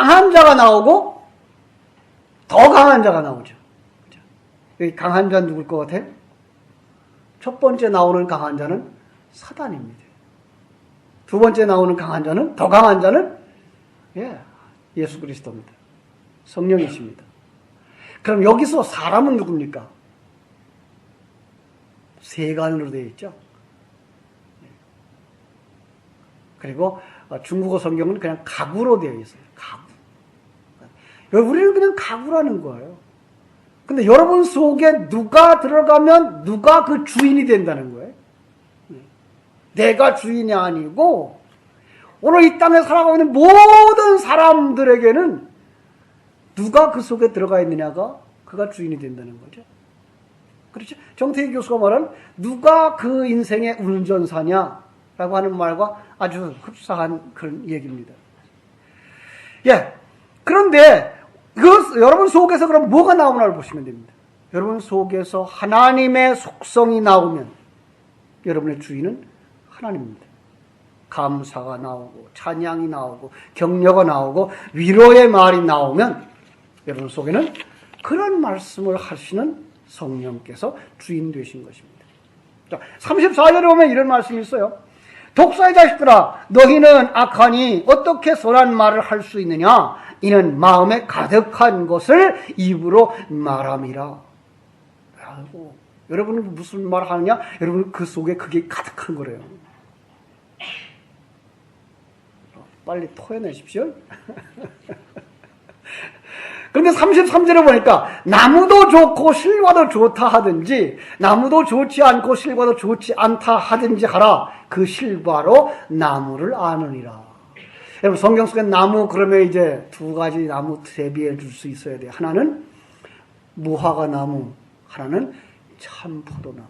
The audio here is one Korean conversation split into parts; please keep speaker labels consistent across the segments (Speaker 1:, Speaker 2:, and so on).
Speaker 1: 강한 자가 나오고 더 강한 자가 나오죠. 여기 강한 자는 누굴 것 같아요? 첫 번째 나오는 강한 자는 사단입니다. 두 번째 나오는 강한 자는, 더 강한 자는 예수 그리스도입니다. 성령이십니다. 그럼 여기서 사람은 누굽니까? 세간으로 되어 있죠. 그리고 중국어 성경은 그냥 가구로 되어 있어요. 가구. 우리는 그냥 가구라는 거예요. 근데 여러분 속에 누가 들어가면 누가 그 주인이 된다는 거예요. 내가 주인이 아니고 오늘 이 땅에 살아가고 있는 모든 사람들에게는 누가 그 속에 들어가 있느냐가 그가 주인이 된다는 거죠. 그렇죠? 정태희 교수가 말한 누가 그 인생의 운전사냐라고 하는 말과 아주 흡사한 그런 얘기입니다. 그런데 여러분 속에서 그럼 뭐가 나오나를 보시면 됩니다. 여러분 속에서 하나님의 속성이 나오면 여러분의 주인은 하나님입니다. 감사가 나오고 찬양이 나오고 격려가 나오고 위로의 말이 나오면 여러분 속에는 그런 말씀을 하시는 성령께서 주인 되신 것입니다. 자, 34절에 보면 이런 말씀이 있어요. 독사의 자식들아, 너희는 악하니 어떻게 선한 말을 할 수 있느냐? 이는 마음에 가득한 것을 입으로 말함이라. 여러분은 무슨 말 하느냐? 여러분 그 속에 그게 가득한 거래요. 빨리 토해내십시오. 그런데 33절에 보니까 나무도 좋고 실과도 좋다 하든지 나무도 좋지 않고 실과도 좋지 않다 하든지 하라. 그 실과로 나무를 아느니라. 여러분 성경 속에 나무 그러면 이제 두 가지 나무 대비해 줄 수 있어야 돼요. 하나는 무화과 나무, 하나는 참포도나무.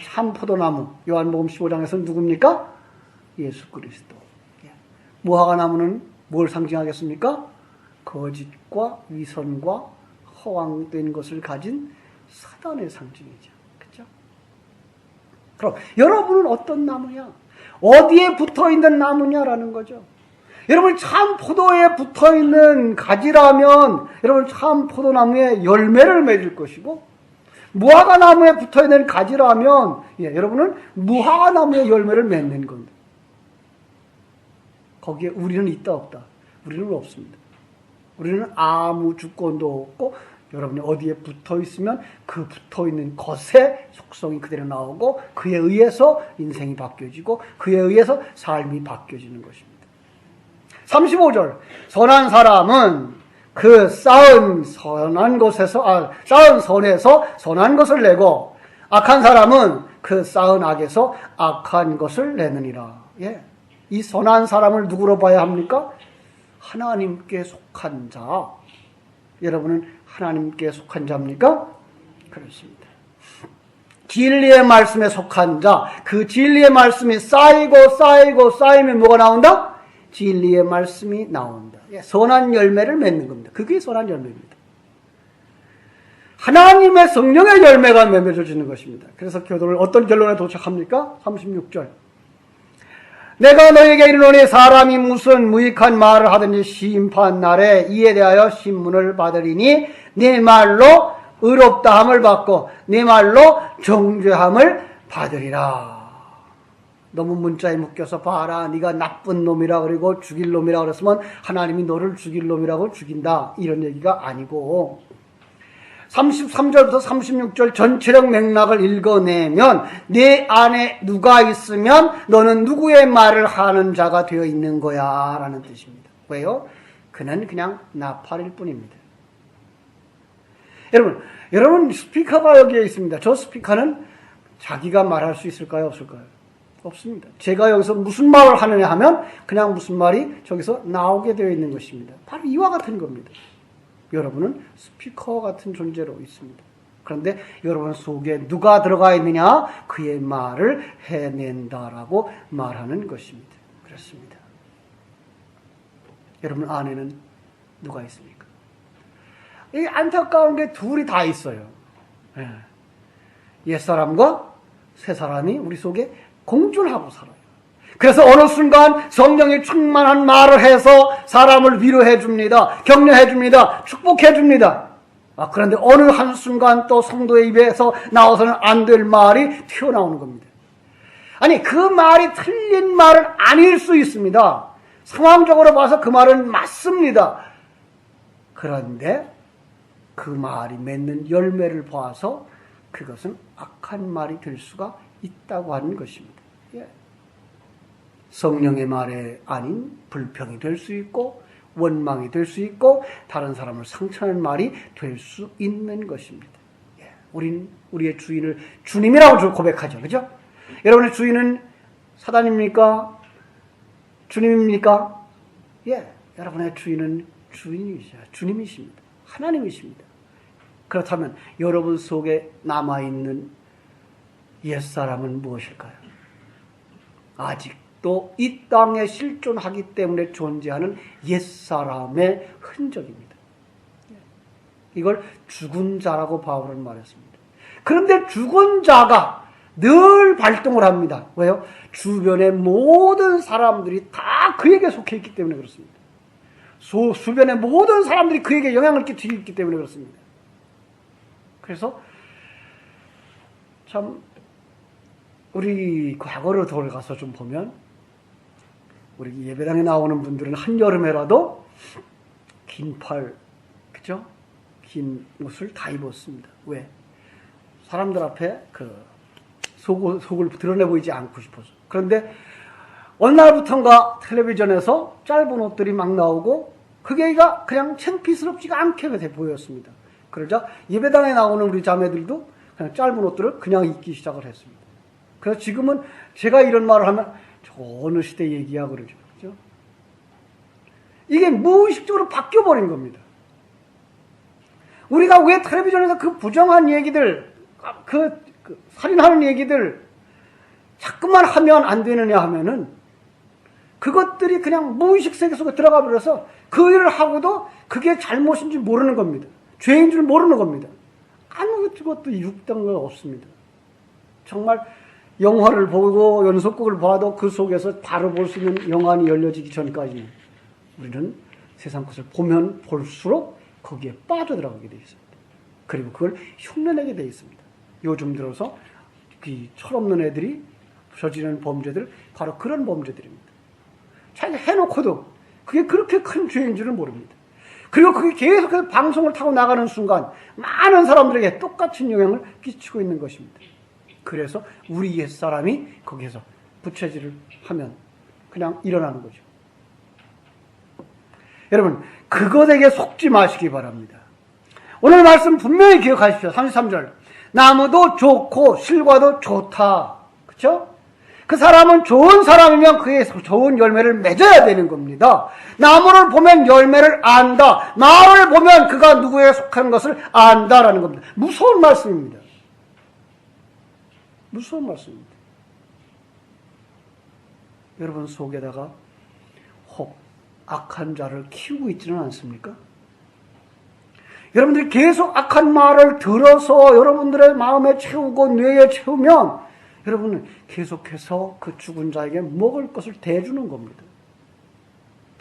Speaker 1: 참포도나무 요한복음 15장에서는 누굽니까? 예수 그리스도. 무화과 나무는 뭘 상징하겠습니까? 거짓과 위선과 허황된 것을 가진 사단의 상징이죠. 그렇죠? 그럼 여러분은 어떤 나무냐? 어디에 붙어있는 나무냐라는 거죠. 여러분 참 포도에 붙어있는 가지라면 여러분 참 포도나무에 열매를 맺을 것이고 무화과 나무에 붙어있는 가지라면 여러분은 무화과 나무에 열매를 맺는 겁니다. 거기에 우리는 있다 없다? 우리는 없습니다. 우리는 아무 주권도 없고 여러분이 어디에 붙어있으면 그 붙어있는 것의 속성이 그대로 나오고 그에 의해서 인생이 바뀌어지고 그에 의해서 삶이 바뀌어지는 것입니다. 35절 선한 사람은 그 쌓은 선에서 선한 것을 내고 악한 사람은 그 쌓은 악에서 악한 것을 내느니라. 이 선한 사람을 누구로 봐야 합니까? 하나님께 속한 자. 여러분은 하나님께 속한 자입니까? 그렇습니다. 진리의 말씀에 속한 자. 그 진리의 말씀이 쌓이면 뭐가 나온다? 진리의 말씀이 나온다. 선한 열매를 맺는 겁니다. 그게 선한 열매입니다. 하나님의 성령의 열매가 맺어지는 것입니다. 그래서 교도를 어떤 결론에 도착합니까? 36절. 내가 너에게 이르노니 사람이 무슨 무익한 말을 하든지 심판 날에 이에 대하여 신문을 받으리니 네 말로 의롭다함을 받고 네 말로 정죄함을 받으리라. 너무 문자에 묶여서 봐라 네가 나쁜 놈이라 그리고 죽일 놈이라 그랬으면 하나님이 너를 죽일 놈이라고 죽인다 이런 얘기가 아니고 33절부터 36절 전체적 맥락을 읽어내면 내 안에 누가 있으면 너는 누구의 말을 하는 자가 되어 있는 거야 라는 뜻입니다. 왜요? 그는 그냥 나팔일 뿐입니다. 여러분 스피커가 여기에 있습니다. 저 스피커는 자기가 말할 수 있을까요? 없을까요? 없습니다. 제가 여기서 무슨 말을 하느냐 하면 그냥 무슨 말이 저기서 나오게 되어 있는 것입니다. 바로 이와 같은 겁니다. 여러분은 스피커 같은 존재로 있습니다. 그런데 여러분 속에 누가 들어가 있느냐? 그의 말을 해낸다라고 말하는 것입니다. 그렇습니다. 여러분 안에는 누가 있습니까? 이 안타까운 게 둘이 다 있어요. 옛사람과 새사람이 우리 속에 공존하고 살아요. 그래서 어느 순간 성령이 충만한 말을 해서 사람을 위로해 줍니다. 격려해 줍니다. 축복해 줍니다. 그런데 어느 한순간 또 성도의 입에서 나와서는 안 될 말이 튀어나오는 겁니다. 아니, 그 말이 틀린 말은 아닐 수 있습니다. 상황적으로 봐서 그 말은 맞습니다. 그런데 그 말이 맺는 열매를 봐서 그것은 악한 말이 될 수가 있다고 하는 것입니다. 성령의 말에 아닌 불평이 될 수 있고 원망이 될 수 있고 다른 사람을 상처하는 말이 될 수 있는 것입니다. 우린 우리의 주인을 주님이라고 고백하죠. 그죠? 여러분의 주인은 사단입니까? 주님입니까? 여러분의 주인은 주님이십니다. 하나님이십니다. 그렇다면 여러분 속에 남아있는 옛사람은 무엇일까요? 아직도 이 땅에 실존하기 때문에 존재하는 옛사람의 흔적입니다. 이걸 죽은 자라고 바울은 말했습니다. 그런데 죽은 자가 늘 발동을 합니다. 왜요? 주변의 모든 사람들이 다 그에게 속해 있기 때문에 그렇습니다. 주변의 모든 사람들이 그에게 영향을 끼치고 있기 때문에 그렇습니다. 그래서 참 우리 과거로 돌아가서 좀 보면 우리 예배당에 나오는 분들은 한여름에라도 긴팔, 그죠? 긴 옷을 다 입었습니다. 왜? 사람들 앞에 속을 드러내 보이지 않고 싶어서. 그런데 어느 날부턴가 텔레비전에서 짧은 옷들이 막 나오고 그게 그냥 창피스럽지가 않게 돼 보였습니다. 그러자 예배당에 나오는 우리 자매들도 그냥 짧은 옷들을 그냥 입기 시작을 했습니다. 그래서 지금은 제가 이런 말을 하면 저 어느 시대 얘기야 그러죠. 그죠? 이게 무의식적으로 바뀌어버린 겁니다. 우리가 왜 텔레비전에서 그 부정한 얘기들, 살인하는 얘기들 자꾸만 하면 안 되느냐 하면은 그것들이 그냥 무의식 세계 속에 들어가 버려서 그 일을 하고도 그게 잘못인지 모르는 겁니다. 죄인 줄 모르는 겁니다. 아무것도 육당은 없습니다. 정말 영화를 보고 연속극을 봐도 그 속에서 바로 볼 수 있는 영안이 열려지기 전까지 우리는 세상 것을 보면 볼수록 거기에 빠져들어가게 되어 있습니다. 그리고 그걸 흉내내게 되어 있습니다. 요즘 들어서 철없는 애들이 저지르는 범죄들 바로 그런 범죄들입니다. 자기가 해놓고도 그게 그렇게 큰 죄인 줄은 모릅니다. 그리고 그게 계속해서 방송을 타고 나가는 순간 많은 사람들에게 똑같은 영향을 끼치고 있는 것입니다. 그래서 우리 옛사람이 거기에서 부채질을 하면 그냥 일어나는 거죠. 여러분, 그것에게 속지 마시기 바랍니다. 오늘 말씀 분명히 기억하십시오. 33절. 나무도 좋고 실과도 좋다. 그렇죠? 그 사람은 좋은 사람이면 그에서 좋은 열매를 맺어야 되는 겁니다. 나무를 보면 열매를 안다. 마을을 보면 그가 누구에 속한 것을 안다라는 겁니다. 무서운 말씀입니다. 무서운 말씀입니다. 여러분 속에다가 혹 악한 자를 키우고 있지는 않습니까? 여러분들이 계속 악한 말을 들어서 여러분들의 마음에 채우고 뇌에 채우면 여러분은 계속해서 그 죽은 자에게 먹을 것을 대주는 겁니다.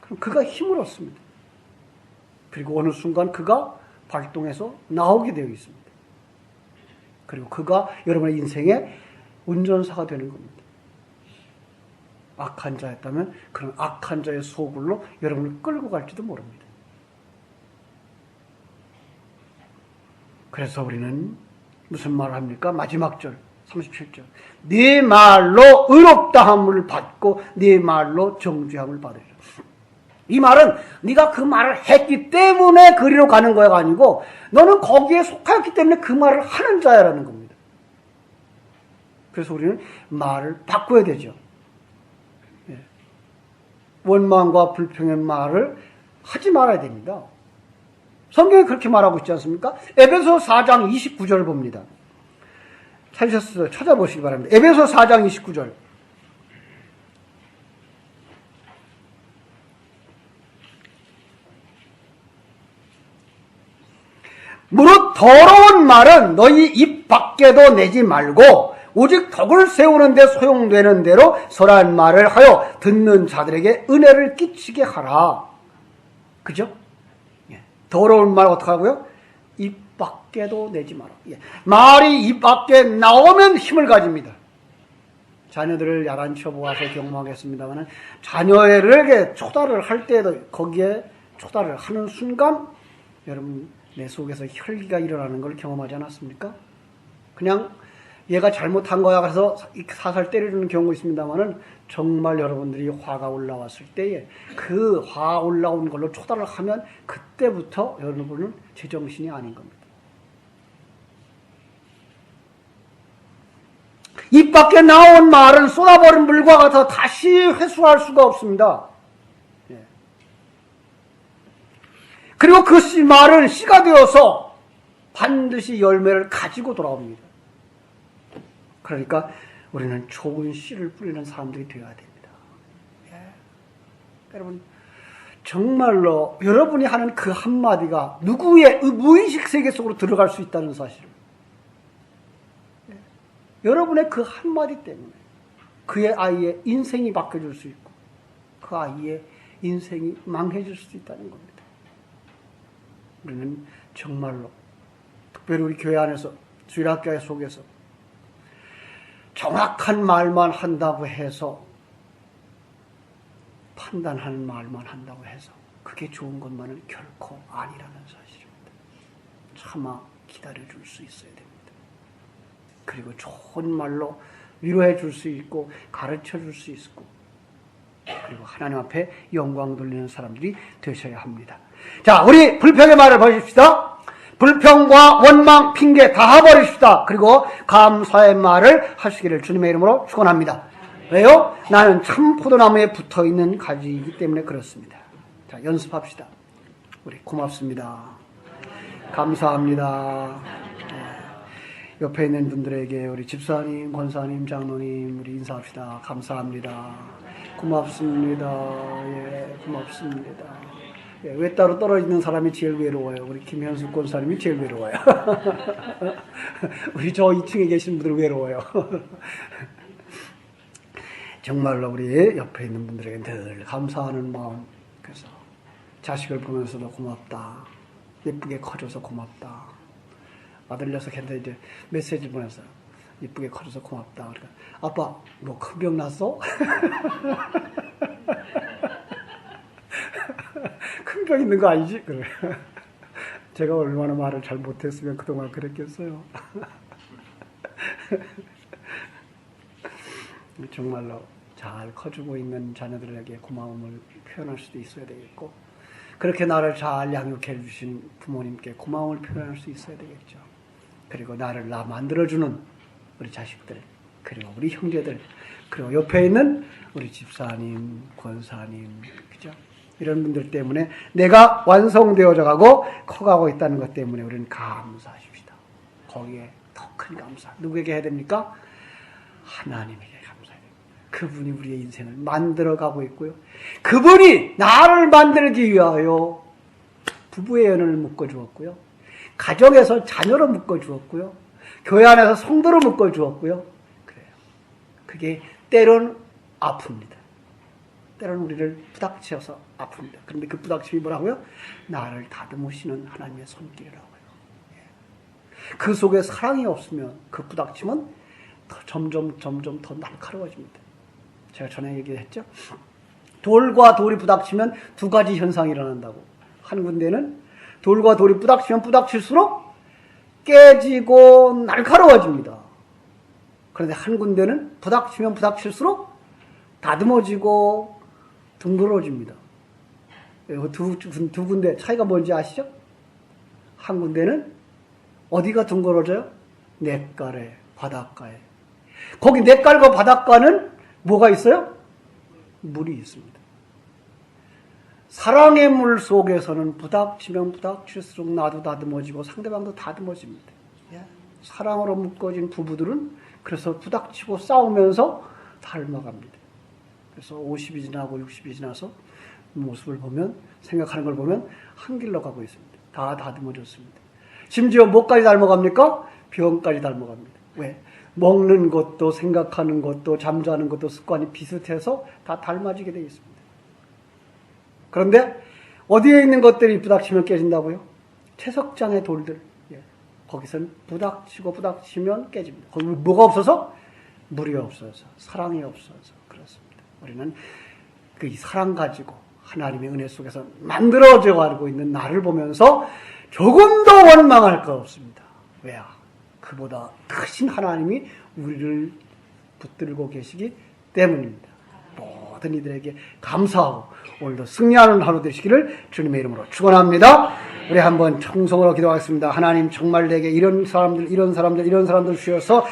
Speaker 1: 그럼 그가 힘을 얻습니다. 그리고 어느 순간 그가 발동해서 나오게 되어 있습니다. 그리고 그가 여러분의 인생의 운전사가 되는 겁니다. 악한 자였다면 그런 악한 자의 소굴로 여러분을 끌고 갈지도 모릅니다. 그래서 우리는 무슨 말을 합니까? 마지막 절 37절. 네 말로 의롭다함을 받고 네 말로 정죄함을 받으리라. 이 말은 네가 그 말을 했기 때문에 그리로 가는 거가 아니고 너는 거기에 속하였기 때문에 그 말을 하는 자야라는 겁니다. 그래서 우리는 말을 바꿔야 되죠. 원망과 불평의 말을 하지 말아야 됩니다. 성경이 그렇게 말하고 있지 않습니까? 에베소 4장 29절 봅니다. 찾으셨어요? 찾아보시기 바랍니다. 에베소 4장 29절. 무릇 더러운 말은 너희 입 밖에도 내지 말고 오직 덕을 세우는 데 소용되는 대로 선한 말을 하여 듣는 자들에게 은혜를 끼치게 하라. 그죠? 예. 더러운 말 어떡하고요? 입 밖에도 내지 마라. 예. 말이 입 밖에 나오면 힘을 가집니다. 자녀들을 야단쳐 보아서 경험하겠습니다만 자녀에게 초달을 할 때에도 거기에 초달을 하는 순간 여러분 내 속에서 혈기가 일어나는 걸 경험하지 않았습니까? 그냥 얘가 잘못한 거야 그래서 사살 때리는 경우 있습니다만 정말 여러분들이 화가 올라왔을 때에 그 화 올라온 걸로 초달을 하면 그때부터 여러분은 제정신이 아닌 겁니다. 입 밖에 나온 말은 쏟아버린 물과 같아 다시 회수할 수가 없습니다. 예. 그리고 그 말은 씨가 되어서 반드시 열매를 가지고 돌아옵니다. 그러니까 우리는 좋은 씨를 뿌리는 사람들이 되어야 됩니다. 예. 여러분 정말로 여러분이 하는 그 한마디가 누구의 무의식 세계 속으로 들어갈 수 있다는 사실을 여러분의 그 한마디 때문에 그의 아이의 인생이 바뀌어질 수 있고 그 아이의 인생이 망해질 수도 있다는 겁니다. 우리는 정말로 특별히 우리 교회 안에서 주일학교 속에서 정확한 말만 한다고 해서 판단하는 말만 한다고 해서 그게 좋은 것만은 결코 아니라는 사실입니다. 차마 기다려줄 수 있어야 됩니다. 그리고 좋은 말로 위로해 줄 수 있고 가르쳐 줄 수 있고 그리고 하나님 앞에 영광 돌리는 사람들이 되셔야 합니다. 자, 우리 불평의 말을 버립시다. 불평과 원망, 핑계 다 버리십시다. 그리고 감사의 말을 하시기를 주님의 이름으로 축원합니다. 왜요? 나는 참 포도나무에 붙어있는 가지이기 때문에 그렇습니다. 자, 연습합시다. 우리 고맙습니다. 감사합니다. 옆에 있는 분들에게 우리 집사님, 권사님, 장로님 우리 인사합시다. 감사합니다. 고맙습니다. 예, 고맙습니다. 예, 왜 따로 떨어지는 사람이 제일 외로워요? 우리 김현숙 권사님이 제일 외로워요. 우리 저 2층에 계신 분들 외로워요. 정말로 우리 옆에 있는 분들에게 늘 감사하는 마음, 그래서 자식을 보면서도 고맙다. 예쁘게 커져서 고맙다. 아들 녀석한테 이제 메시지 보내서 이쁘게 커져서 고맙다. 그러니까 아빠 뭐 큰 병 났어? 큰 병 있는 거 아니지? 그래. 제가 얼마나 말을 잘 못했으면 그동안 그랬겠어요. 정말로 잘 커지고 있는 자녀들에게 고마움을 표현할 수도 있어야 되겠고 그렇게 나를 잘 양육해 주신 부모님께 고마움을 표현할 수 있어야 되겠죠. 그리고 나를 만들어주는 우리 자식들, 그리고 우리 형제들, 그리고 옆에 있는 우리 집사님, 권사님, 그죠? 이런 분들 때문에 내가 완성되어져 가고 커가고 있다는 것 때문에 우리는 감사하십시다. 거기에 더 큰 감사. 누구에게 해야 됩니까? 하나님에게 감사해야 됩니다. 그분이 우리의 인생을 만들어가고 있고요. 그분이 나를 만들기 위하여 부부의 연을 묶어주었고요. 가정에서 자녀로 묶어주었고요. 교회 안에서 성도로 묶어주었고요. 그래요. 그게 때론 아픕니다. 때론 우리를 부닥쳐서 아픕니다. 그런데 그 부닥침이 뭐라고요? 나를 다듬으시는 하나님의 손길이라고요. 그 속에 사랑이 없으면 그 부닥침은 점점 더 날카로워집니다. 제가 전에 얘기했죠. 돌과 돌이 부닥치면 두 가지 현상이 일어난다고. 한 군데는 돌과 돌이 부닥치면 부닥칠수록 깨지고 날카로워집니다. 그런데 한 군데는 부닥치면 부닥칠수록 다듬어지고 둥그러집니다. 두 군데 차이가 뭔지 아시죠? 한 군데는 어디가 둥그러져요? 냇가에, 바닷가에. 거기 냇가과 바닷가는 뭐가 있어요? 물이 있습니다. 사랑의 물 속에서는 부닥치면 부닥칠수록 나도 다듬어지고 상대방도 다듬어집니다. 사랑으로 묶어진 부부들은 그래서 부닥치고 싸우면서 닮아갑니다. 그래서 50이 지나고 60이 지나서 모습을 보면, 생각하는 걸 보면 한 길로 가고 있습니다. 다 다듬어졌습니다. 심지어 뭐까지 닮아갑니까? 병까지 닮아갑니다. 왜? 먹는 것도 생각하는 것도 잠자는 것도 습관이 비슷해서 다 닮아지게 되어 있습니다. 그런데 어디에 있는 것들이 부닥치면 깨진다고요? 채석장의 돌들. 거기선 부닥치면 깨집니다. 거기 뭐가 없어서? 물이 없어서, 사랑이 없어서 그렇습니다. 우리는 그 사랑 가지고 하나님의 은혜 속에서 만들어져 가고 있는 나를 보면서 조금 더 원망할 거 없습니다. 왜야? 그보다 크신 하나님이 우리를 붙들고 계시기 때문입니다. 모든 이들에게 감사하고 오늘도 승리하는 하루 되시기를 주님의 이름으로 축원합니다. 우리 한번 청송으로 기도하겠습니다. 하나님 정말 내게 이런 사람들 주셔서